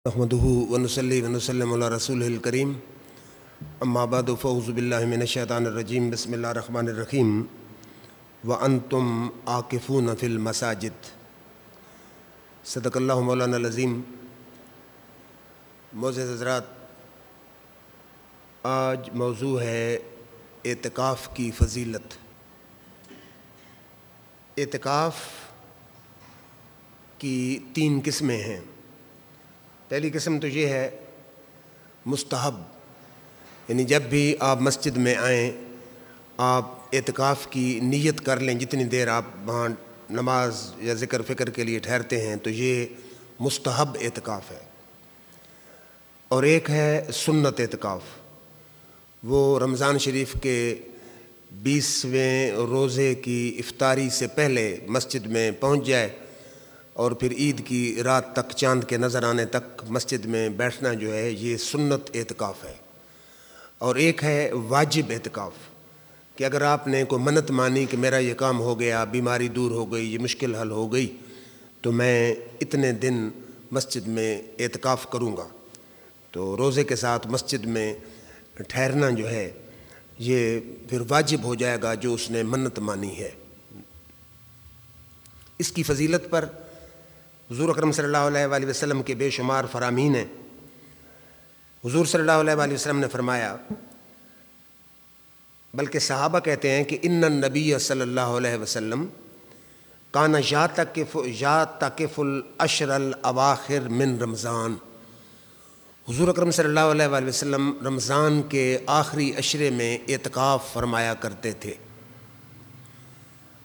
نحمدہ ونصلی ونسلم علی رسولہ الکریم اما بعد فاعوذ باللہ من الشیطان الرجیم بسم اللہ الرحمن الرحیم وانتم عاکفون فی المساجد صدق اللہ مولانا العظیم۔ معزز حضرات، آج موضوع ہے اعتکاف کی فضیلت۔ اعتکاف کی 3 قسمیں ہیں۔ پہلی قسم تو یہ ہے مستحب، یعنی جب بھی آپ مسجد میں آئیں آپ اعتکاف کی نیت کر لیں، جتنی دیر آپ وہاں نماز یا ذکر فکر کے لیے ٹھہرتے ہیں تو یہ مستحب اعتکاف ہے۔ اور ایک ہے سنت اعتکاف، وہ رمضان شریف کے 20ویں روزے کی افطاری سے پہلے مسجد میں پہنچ جائے اور پھر عید کی رات تک چاند کے نظر آنے تک مسجد میں بیٹھنا جو ہے یہ سنت اعتکاف ہے۔ اور ایک ہے واجب اعتکاف، کہ اگر آپ نے کوئی منت مانی کہ میرا یہ کام ہو گیا، بیماری دور ہو گئی، یہ مشکل حل ہو گئی، تو میں اتنے دن مسجد میں اعتکاف کروں گا، تو روزے کے ساتھ مسجد میں ٹھہرنا جو ہے یہ پھر واجب ہو جائے گا جو اس نے منت مانی ہے۔ اس کی فضیلت پر حضور اکرم صلی اللہ علیہ وآلہ وسلم کے بے شمار فرامین ہیں۔ حضور صلی اللہ علیہ وآلہ وسلم نے فرمایا، بلکہ صحابہ کہتے ہیں کہ ان النبی صلی اللہ علیہ وسلم کان یعتکف العشر الاواخر من رمضان۔ حضور اکرم صلی اللہ علیہ وآلہ وسلم رمضان کے آخری عشرے میں اعتکاف فرمایا کرتے تھے،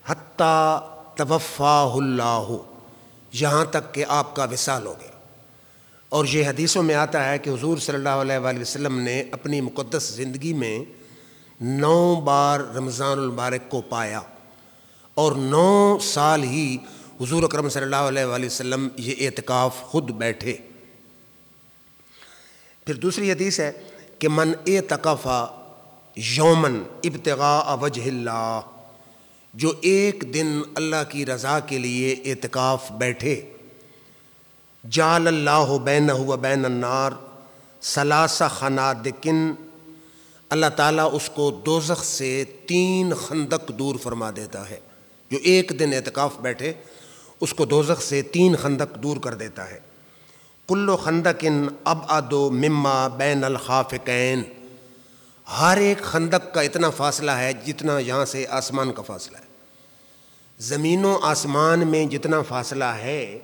حتیٰ توفاہ اللہ، یہاں تک کہ آپ کا وصال ہو گیا۔ اور یہ حدیثوں میں آتا ہے کہ حضور صلی اللہ علیہ وآلہ وسلم نے اپنی مقدس زندگی میں 9 بار رمضان المبارک کو پایا، اور 9 سال ہی حضور اکرم صلی اللہ علیہ وآلہ وسلم یہ اعتکاف خود بیٹھے۔ پھر دوسری حدیث ہے کہ من اعتکف یومن ابتغاء وجہ اللہ، جو ایک دن اللہ کی رضا کے لیے اعتکاف بیٹھے، جعل اللہ بینہ و بین النار ثلاث خنادق، اللہ تعالیٰ اس کو دوزخ سے 3 خندق دور فرما دیتا ہے۔ جو ایک دن اعتکاف بیٹھے اس کو دوزخ سے 3 خندق دور کر دیتا ہے۔ کل خندق ابعد مما بین الخافقین، ہر ایک خندق کا اتنا فاصلہ ہے جتنا یہاں سے آسمان کا فاصلہ ہے۔ زمین و آسمان میں جتنا فاصلہ ہے،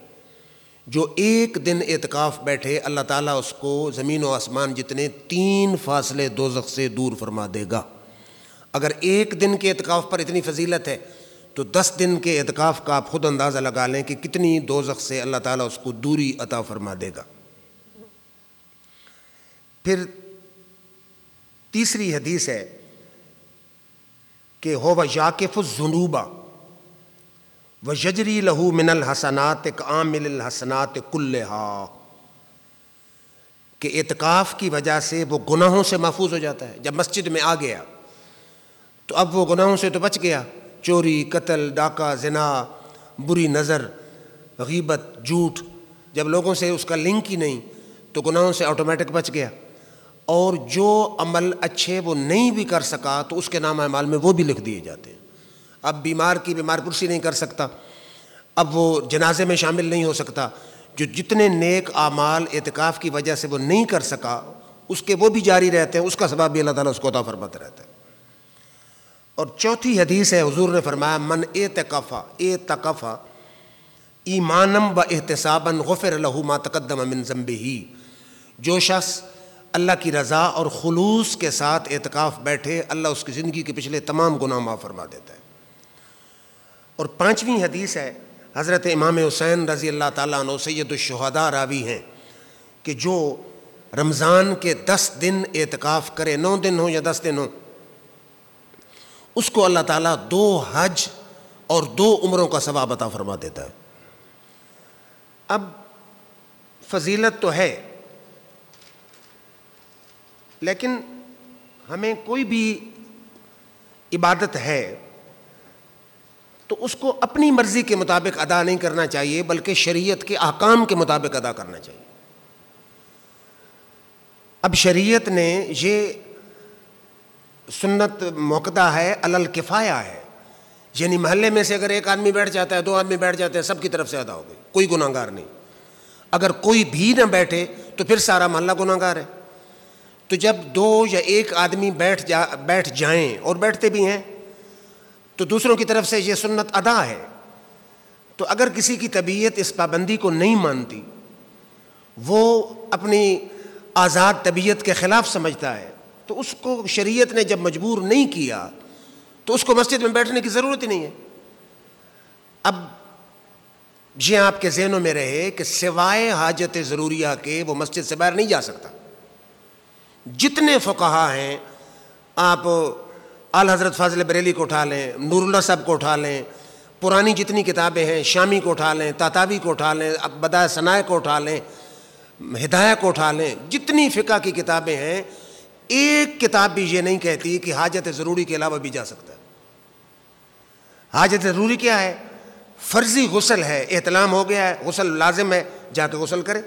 جو ایک دن اعتکاف بیٹھے اللہ تعالیٰ اس کو زمین و آسمان جتنے 3 فاصلے دوزخ سے دور فرما دے گا۔ اگر ایک دن کے اعتکاف پر اتنی فضیلت ہے تو 10 دن کے اعتکاف کا آپ خود اندازہ لگا لیں کہ کتنی دوزخ سے اللہ تعالیٰ اس کو دوری عطا فرما دے گا۔ پھر تیسری حدیث ہے کہ هو یعکف الذنوب ویجری لہ من الحسنات کعامل الحسنات کلہا، کہ اعتکاف کی وجہ سے وہ گناہوں سے محفوظ ہو جاتا ہے۔ جب مسجد میں آ گیا تو اب وہ گناہوں سے تو بچ گیا، چوری، قتل، ڈاکہ، زنا، بری نظر، غیبت، جھوٹ، جب لوگوں سے اس کا لنک ہی نہیں تو گناہوں سے آٹومیٹک بچ گیا۔ اور جو عمل اچھے وہ نہیں بھی کر سکا تو اس کے نام اعمال میں وہ بھی لکھ دیے جاتے ہیں۔ اب بیمار کی بیمار پرسی نہیں کر سکتا، اب وہ جنازے میں شامل نہیں ہو سکتا، جو جتنے نیک اعمال اعتکاف کی وجہ سے وہ نہیں کر سکا اس کے وہ بھی جاری رہتے ہیں، اس کا ثواب بھی اللہ تعالیٰ اس کو عطا فرماتا رہتا ہے۔ اور چوتھی حدیث ہے، حضور نے فرمایا من اعتکف ایمانا و احتسابا غفر لہ ما تقدم من ذنبہ، جو شخص اللہ کی رضا اور خلوص کے ساتھ اعتکاف بیٹھے اللہ اس کی زندگی کے پچھلے تمام گناہ معاف فرما دیتا ہے۔ اور 5ویں حدیث ہے، حضرت امام حسین رضی اللہ تعالیٰ عنہ سید الشہداء راوی ہیں، کہ جو رمضان کے 10 دن اعتکاف کرے، 9 دن ہو یا 10 دن ہو، اس کو اللہ تعالیٰ 2 حج اور 2 عمروں کا ثواب عطا فرما دیتا ہے۔ اب فضیلت تو ہے، لیکن ہمیں کوئی بھی عبادت ہے تو اس کو اپنی مرضی کے مطابق ادا نہیں کرنا چاہیے، بلکہ شریعت کے احکام کے مطابق ادا کرنا چاہیے۔ اب شریعت نے یہ سنت موقدہ ہے، علی الکفایہ ہے، یعنی محلے میں سے اگر ایک آدمی بیٹھ جاتا ہے، 2 آدمی بیٹھ جاتے ہیں، سب کی طرف سے ادا ہو گئی، کوئی گناہ گار نہیں۔ اگر کوئی بھی نہ بیٹھے تو پھر سارا محلہ گناہ گار ہے۔ تو جب 2 یا 1 آدمی بیٹھ جائیں، اور بیٹھتے بھی ہیں، تو دوسروں کی طرف سے یہ سنت ادا ہے۔ تو اگر کسی کی طبیعت اس پابندی کو نہیں مانتی، وہ اپنی آزاد طبیعت کے خلاف سمجھتا ہے، تو اس کو شریعت نے جب مجبور نہیں کیا تو اس کو مسجد میں بیٹھنے کی ضرورت ہی نہیں ہے۔ اب یہ آپ کے ذہنوں میں رہے کہ سوائے حاجت ضروریہ کے وہ مسجد سے باہر نہیں جا سکتا۔ جتنے فقہا ہیں، آپ اعلی حضرت فاضل بریلی کو اٹھا لیں، نور اللہ صاحب کو اٹھا لیں، پرانی جتنی کتابیں ہیں، شامی کو اٹھا لیں، تاتاوی کو اٹھا لیں، بدائع ثنائے کو اٹھا لیں، ہدایہ کو اٹھا لیں، جتنی فقہ کی کتابیں ہیں، ایک کتاب بھی یہ نہیں کہتی کہ حاجت ضروری کے علاوہ بھی جا سکتا ہے۔ حاجت ضروری کیا ہے؟ فرضی غسل ہے، احتلام ہو گیا ہے، غسل لازم ہے، جا کے غسل کرے،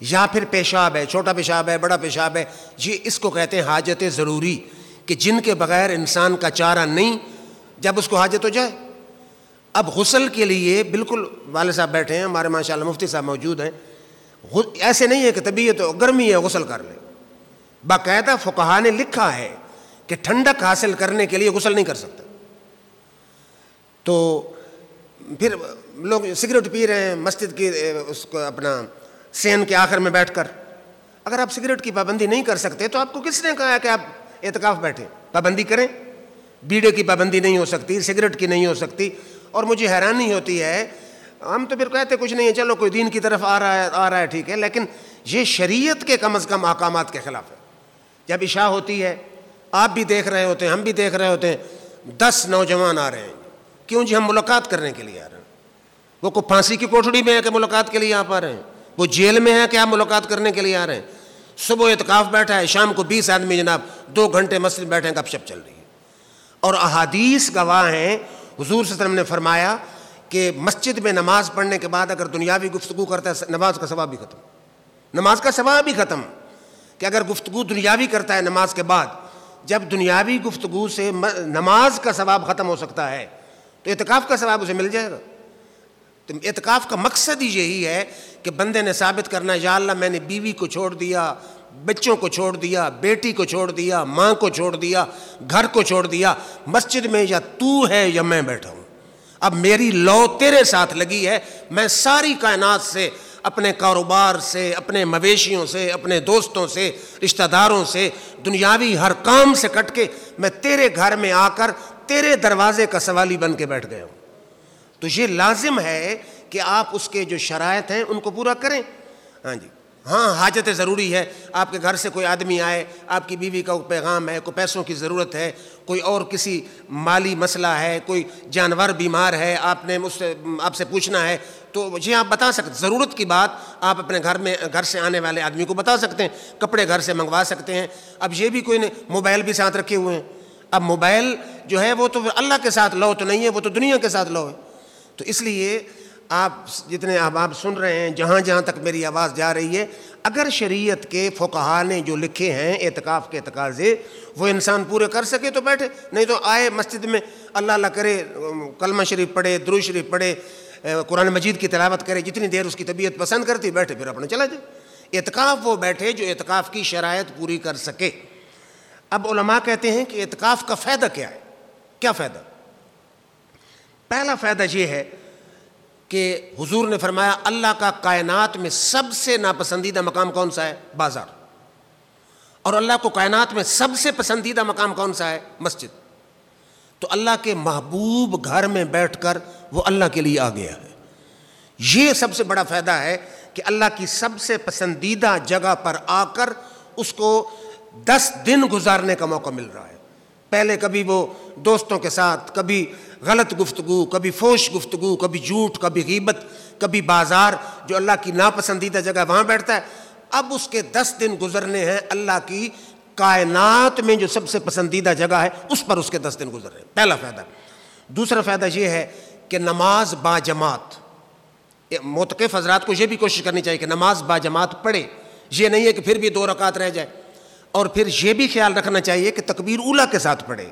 یا پھر پیشاب ہے، چھوٹا پیشاب ہے، بڑا پیشاب ہے، یہ اس کو کہتے ہیں حاجت ضروری، کہ جن کے بغیر انسان کا چارہ نہیں، جب اس کو حاجت ہو جائے۔ اب غسل کے لیے بالکل والد صاحب بیٹھے ہیں، ہمارے ماشاءاللہ مفتی صاحب موجود ہیں، ایسے نہیں ہے کہ طبیعت گرمی ہے غسل کر لے، باقاعدہ فقہا نے لکھا ہے کہ ٹھنڈک حاصل کرنے کے لیے غسل نہیں کر سکتا۔ تو پھر لوگ سگریٹ پی رہے ہیں مسجد کی اس کو اپنا سین کے آخر میں بیٹھ کر۔ اگر آپ سگریٹ کی پابندی نہیں کر سکتے تو آپ کو کس نے کہا ہے کہ آپ اعتکاف بیٹھیں؟ پابندی کریں۔ بیڑے کی پابندی نہیں ہو سکتی، سگریٹ کی نہیں ہو سکتی۔ اور مجھے حیرانی ہوتی ہے، ہم تو پھر کہتے کچھ نہیں ہے، چلو کوئی دین کی طرف آ رہا ہے ٹھیک ہے، لیکن یہ شریعت کے کم از کم احکامات کے خلاف ہے۔ جب عشاء ہوتی ہے، آپ بھی دیکھ رہے ہوتے ہیں، ہم بھی دیکھ رہے ہوتے ہیں، 10 نوجوان آ رہے ہیں، کیوں جی؟ ہم ملاقات کرنے کے لیے آ رہے ہیں۔ وہ کوئی پھانسی کی کوٹڑی میں ہے کہ ملاقات کے لیے آپ آ رہے ہیں؟ وہ جیل میں ہے کہ آپ ملاقات کرنے کے لیے آ رہے ہیں؟ صبح اعتکاف بیٹھا ہے، شام کو 20 آدمی جناب 2 گھنٹے مسجد بیٹھے ہیں، گپ شپ چل رہی ہے۔ اور احادیث گواہ ہیں، حضور صلی اللہ علیہ وسلم نے فرمایا کہ مسجد میں نماز پڑھنے کے بعد اگر دنیاوی گفتگو کرتا ہے، نماز کا ثواب بھی ختم، نماز کا ثواب بھی ختم۔ کہ اگر گفتگو دنیاوی کرتا ہے نماز کے بعد، جب دنیاوی گفتگو سے نماز کا ثواب ختم ہو سکتا ہے تو اعتکاف کا ثواب اسے مل جائے گا۔ تو اعتکاف کا مقصد ہی یہی ہے کہ بندے نے ثابت کرنا، یا اللہ میں نے بیوی کو چھوڑ دیا، بچوں کو چھوڑ دیا، بیٹی کو چھوڑ دیا، ماں کو چھوڑ دیا، گھر کو چھوڑ دیا، مسجد میں یا تو ہے یا میں بیٹھا ہوں، اب میری لو تیرے ساتھ لگی ہے، میں ساری کائنات سے، اپنے کاروبار سے، اپنے مویشیوں سے، اپنے دوستوں سے، رشتہ داروں سے، دنیاوی ہر کام سے کٹ کے میں تیرے گھر میں آ کر تیرے دروازے کا سوالی بن کے بیٹھ گیا ہوں۔ تو یہ لازم ہے کہ آپ اس کے جو شرائط ہیں ان کو پورا کریں۔ ہاں جی، ہاں حاجت ضروری ہے، آپ کے گھر سے کوئی آدمی آئے، آپ کی بیوی کا کوئی پیغام ہے، کوئی پیسوں کی ضرورت ہے، کوئی اور کسی مالی مسئلہ ہے، کوئی جانور بیمار ہے، آپ سے پوچھنا ہے، تو یہ آپ بتا سکتے، ضرورت کی بات آپ اپنے گھر سے آنے والے آدمی کو بتا سکتے ہیں، کپڑے گھر سے منگوا سکتے ہیں۔ اب یہ بھی کوئی نہیں، موبائل بھی ساتھ رکھے ہوئے ہیں۔ اب موبائل جو ہے وہ تو اللہ کے ساتھ لو تو نہیں ہے، وہ تو دنیا کے ساتھ لو ہے۔ تو اس لیے آپ جتنے احباب سن رہے ہیں، جہاں جہاں تک میری آواز جا رہی ہے، اگر شریعت کے فقہا نے جو لکھے ہیں اعتکاف کے تقاضے وہ انسان پورے کر سکے تو بیٹھے، نہیں تو آئے مسجد میں اللہ اللہ کرے، کلمہ شریف پڑھے، درود شریف پڑھے، قرآن مجید کی تلاوت کرے، جتنی دیر اس کی طبیعت پسند کرتی بیٹھے، پھر اپنا چلا جائے۔ اعتکاف وہ بیٹھے جو اعتکاف کی شرائط پوری کر سکے۔ اب علماء کہتے ہیں کہ اعتکاف کا فائدہ کیا ہے؟ کیا فائدہ؟ پہلا فائدہ یہ ہے کہ حضور نے فرمایا اللہ کا کائنات میں سب سے ناپسندیدہ مقام کون سا ہے؟ بازار۔ اور اللہ کو کائنات میں سب سے پسندیدہ مقام کون سا ہے؟ مسجد۔ تو اللہ کے محبوب گھر میں بیٹھ کر وہ اللہ کے لیے آ گیا ہے۔ یہ سب سے بڑا فائدہ ہے کہ اللہ کی سب سے پسندیدہ جگہ پر آ کر اس کو 10 دن گزارنے کا موقع مل رہا ہے۔ پہلے کبھی وہ دوستوں کے ساتھ، کبھی غلط گفتگو، کبھی فوش گفتگو، کبھی جھوٹ، کبھی غیبت، کبھی بازار، جو اللہ کی ناپسندیدہ جگہ وہاں بیٹھتا ہے۔ اب اس کے 10 دن گزرنے ہیں اللہ کی کائنات میں جو سب سے پسندیدہ جگہ ہے اس پر اس کے 10 دن گزر رہے ہیں۔ پہلا فائدہ۔ دوسرا فائدہ یہ ہے کہ نماز باجماعت، معتکف حضرات کو یہ بھی کوشش کرنی چاہیے کہ نماز باجماعت پڑھے، یہ نہیں ہے کہ پھر بھی 2 رکعت رہ جائے. اور پھر یہ بھی خیال رکھنا چاہیے کہ تکبیر اولیٰ کے ساتھ پڑھے,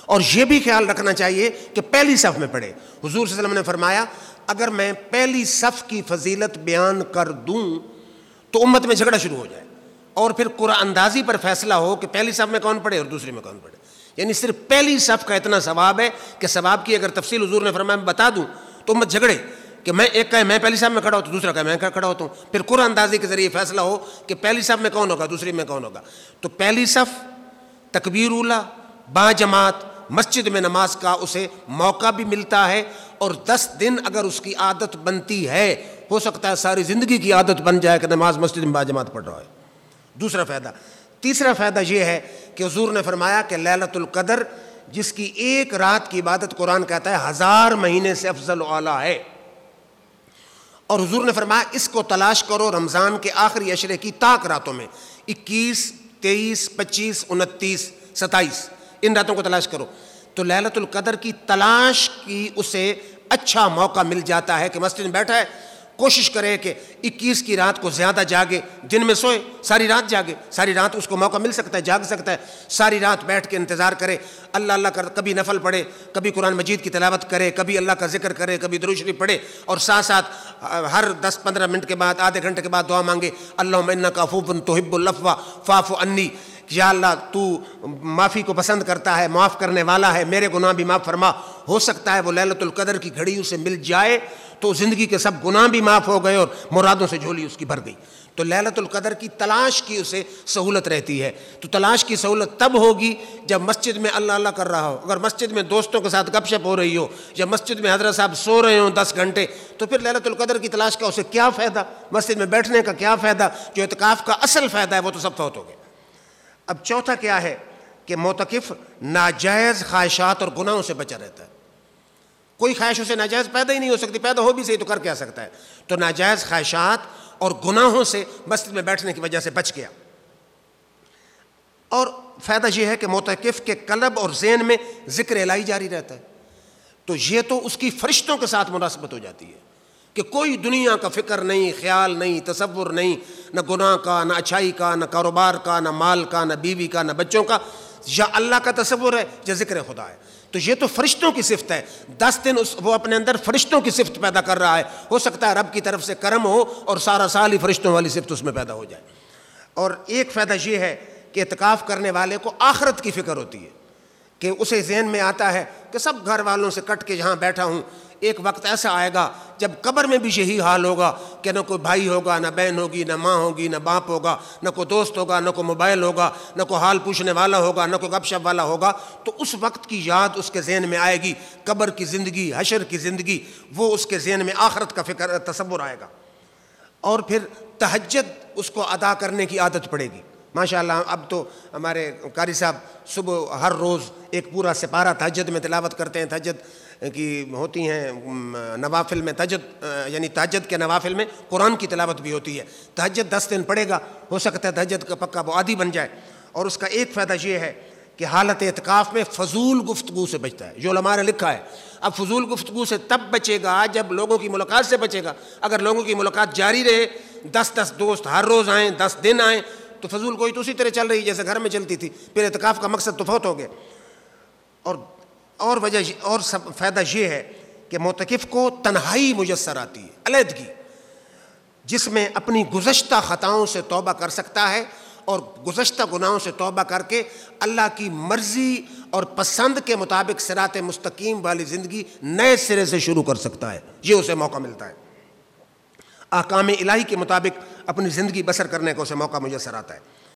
اور یہ بھی خیال رکھنا چاہیے کہ پہلی صف میں پڑھے. حضور صلی اللہ علیہ وسلم نے فرمایا اگر میں پہلی صف کی فضیلت بیان کر دوں تو امت میں جھگڑا شروع ہو جائے, اور پھر قرآن اندازی پر فیصلہ ہو کہ پہلی صف میں کون پڑھے اور دوسری میں کون پڑھے. یعنی صرف پہلی صف کا اتنا ثواب ہے کہ ثواب کی اگر تفصیل حضور نے فرمایا میں بتا دوں تو امت جھگڑے کہ میں ایک کہے میں پہلی صف میں کھڑا ہوں تو دوسرا کہے میں کھڑا ہوتا ہوں. پھر قرآن اندازی کے ذریعے فیصلہ ہو کہ پہلی صف میں کون ہوگا دوسری میں کون ہوگا. تو پہلی صف, تکبیر اولیٰ, با جماعت, مسجد میں نماز کا اسے موقع بھی ملتا ہے, اور 10 دن اگر اس کی عادت بنتی ہے, ہو سکتا ہے ساری زندگی کی عادت بن جائے کہ نماز مسجد میں با جماعت پڑھ رہا ہے. دوسرا فائدہ. تیسرا فائدہ یہ ہے کہ حضور نے فرمایا کہ لیلۃ القدر جس کی ایک رات کی عبادت قرآن کہتا ہے 1000 مہینے سے افضل و اعلیٰ ہے. اور حضور نے فرمایا اس کو تلاش کرو رمضان کے آخری عشرے کی طاق راتوں میں, 21, 23, 25, 29, 27 ان راتوں کو تلاش کرو. تو لیلۃ القدر کی تلاش کی اسے اچھا موقع مل جاتا ہے کہ مسجد میں بیٹھا ہے, کوشش کرے کہ 21 کی رات کو زیادہ جاگے, دن میں سوئے, ساری رات جاگے, ساری رات اس کو موقع مل سکتا ہے, جاگ سکتا ہے, ساری رات بیٹھ کے انتظار کرے, اللہ اللہ کر, کبھی نفل پڑھے, کبھی قرآن مجید کی تلاوت کرے, کبھی اللہ کا ذکر کرے, کبھی درود شریف پڑھے, اور ساتھ ساتھ ہر 10-15 منٹ کے بعد, آدھے گھنٹے کے بعد دعا مانگے, اللہم انک عفو تحب العفو فاعف عنی, یا اللہ تو معافی کو پسند کرتا ہے, معاف کرنے والا ہے, میرے گناہ بھی معاف فرما. ہو سکتا ہے وہ لیلۃ القدر کی گھڑی اسے مل جائے تو زندگی کے سب گناہ بھی معاف ہو گئے اور مرادوں سے جھولی اس کی بھر گئی. تو لیلۃ القدر کی تلاش کی اسے سہولت رہتی ہے. تو تلاش کی سہولت تب ہوگی جب مسجد میں اللہ اللہ کر رہا ہو. اگر مسجد میں دوستوں کے ساتھ گپ شپ ہو رہی ہو, یا مسجد میں حضرت صاحب سو رہے ہوں 10 گھنٹے, تو پھر لیلۃ القدر کی تلاش کا اسے کیا فائدہ, مسجد میں بیٹھنے کا کیا فائدہ. جو اعتکاف کا اصل فائدہ ہے وہ تو سب فوت ہو گئے. اب چوتھا کیا ہے کہ معتکف ناجائز خواہشات اور گناہوں سے بچا رہتا ہے. کوئی خواہش اسے ناجائز پیدا ہی نہیں ہو سکتی, پیدا ہو بھی صحیح تو کر کیا سکتا ہے. تو ناجائز خواہشات اور گناہوں سے مسجد میں بیٹھنے کی وجہ سے بچ گیا. اور فائدہ یہ ہے کہ معتکف کے قلب اور ذہن میں ذکر الہی جاری رہتا ہے. تو یہ تو اس کی فرشتوں کے ساتھ مناسبت ہو جاتی ہے کہ کوئی دنیا کا فکر نہیں, خیال نہیں, تصور نہیں, نہ گناہ کا, نہ اچھائی کا, نہ کاروبار کا, نہ مال کا, نہ بیوی کا, نہ بچوں کا. یا اللہ کا تصور ہے یا ذکر خدا ہے. تو یہ تو فرشتوں کی صفت ہے. 10 دن وہ اپنے اندر فرشتوں کی صفت پیدا کر رہا ہے. ہو سکتا ہے رب کی طرف سے کرم ہو اور سارا سال ہی فرشتوں والی صفت اس میں پیدا ہو جائے. اور ایک فائدہ یہ ہے کہ اعتکاف کرنے والے کو آخرت کی فکر ہوتی ہے کہ اسے ذہن میں آتا ہے کہ سب گھر والوں سے کٹ کے یہاں بیٹھا ہوں, ایک وقت ایسا آئے گا جب قبر میں بھی یہی حال ہوگا کہ نہ کوئی بھائی ہوگا, نہ بہن ہوگی, نہ ماں ہوگی, نہ باپ ہوگا, نہ کوئی دوست ہوگا, نہ کوئی موبائل ہوگا, نہ کوئی حال پوچھنے والا ہوگا, نہ کوئی گپ شپ والا ہوگا. تو اس وقت کی یاد اس کے ذہن میں آئے گی, قبر کی زندگی, حشر کی زندگی, وہ اس کے ذہن میں آخرت کا فکر تصور آئے گا. اور پھر تہجد اس کو ادا کرنے کی عادت پڑے گی. ماشاءاللہ اب تو ہمارے قاری صاحب صبح ہر روز ایک پورا سپارہ تہجد میں تلاوت کرتے ہیں. تہجد کی ہوتی ہیں نوافل میں, تہجد یعنی تہجد کے نوافل میں قرآن کی تلاوت بھی ہوتی ہے. تہجد 10 دن پڑھے گا, ہو سکتا ہے تہجد کا پکا وہ عادی بن جائے. اور اس کا ایک فائدہ یہ ہے کہ حالت اعتکاف میں فضول گفتگو سے بچتا ہے, جو علماء نے لکھا ہے. اب فضول گفتگو سے تب بچے گا جب لوگوں کی ملاقات سے بچے گا. اگر لوگوں کی ملاقات جاری رہے, 10 دوست ہر روز آئیں, 10 دن آئیں, تو فضول کوئی تو اسی طرح چل رہی جیسے گھر میں چلتی تھی, پھر اعتکاف کا مقصد تو فوت ہو گیا. اور سب فائدہ یہ ہے کہ معتکف کو تنہائی میسر آتی ہے, علیحدگی, جس میں اپنی گزشتہ خطاؤں سے توبہ کر سکتا ہے اور گزشتہ گناہوں سے توبہ کر کے اللہ کی مرضی اور پسند کے مطابق صراط مستقیم والی زندگی نئے سرے سے شروع کر سکتا ہے. یہ اسے موقع ملتا ہے. احکام الہی کے مطابق اپنی زندگی بسر کرنے کا اسے موقع میسر آتا ہے.